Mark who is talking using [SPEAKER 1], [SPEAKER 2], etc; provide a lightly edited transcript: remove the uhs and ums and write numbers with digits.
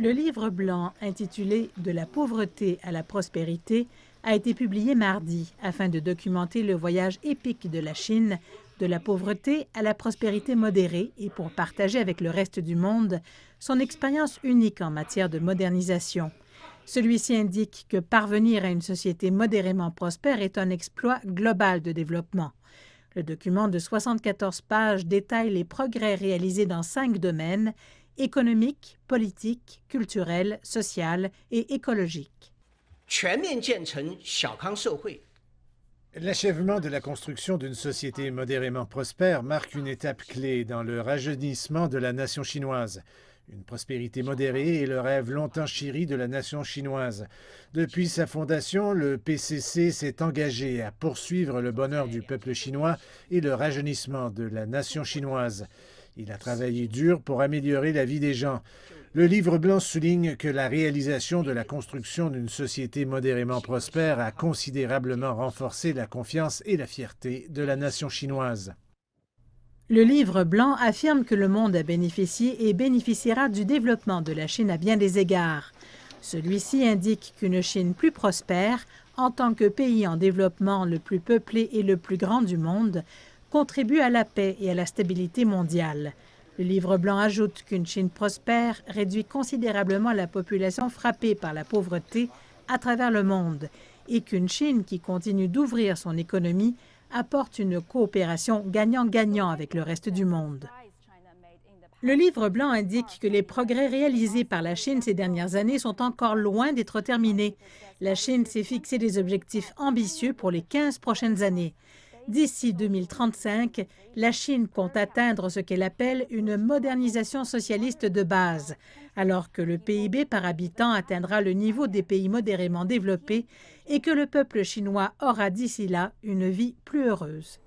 [SPEAKER 1] Le livre blanc intitulé « De la pauvreté à la prospérité » a été publié mardi afin de documenter le voyage épique de la Chine de la pauvreté à la prospérité modérée et pour partager avec le reste du monde son expérience unique en matière de modernisation. Celui-ci indique que parvenir à une société modérément prospère est un exploit global de développement. Le document de 74 pages détaille les progrès réalisés dans 5 domaines: économique, politique, culturel, social et écologique.
[SPEAKER 2] L'achèvement de la construction d'une société modérément prospère marque une étape clé dans le rajeunissement de la nation chinoise. Une prospérité modérée est le rêve longtemps chéri de la nation chinoise. Depuis sa fondation, le PCC s'est engagé à poursuivre le bonheur du peuple chinois et le rajeunissement de la nation chinoise. Il a travaillé dur pour améliorer la vie des gens. Le livre blanc souligne que la réalisation de la construction d'une société modérément prospère a considérablement renforcé la confiance et la fierté de la nation chinoise.
[SPEAKER 1] Le livre blanc affirme que le monde a bénéficié et bénéficiera du développement de la Chine à bien des égards. Celui-ci indique qu'une Chine plus prospère, en tant que pays en développement le plus peuplé et le plus grand du monde, contribue à la paix et à la stabilité mondiale. Le livre blanc ajoute qu'une Chine prospère réduit considérablement la population frappée par la pauvreté à travers le monde et qu'une Chine qui continue d'ouvrir son économie apporte une coopération gagnant-gagnant avec le reste du monde. Le livre blanc indique que les progrès réalisés par la Chine ces dernières années sont encore loin d'être terminés. La Chine s'est fixé des objectifs ambitieux pour les 15 prochaines années. D'ici 2035, la Chine compte atteindre ce qu'elle appelle une modernisation socialiste de base, alors que le PIB par habitant atteindra le niveau des pays modérément développés et que le peuple chinois aura d'ici là une vie plus heureuse.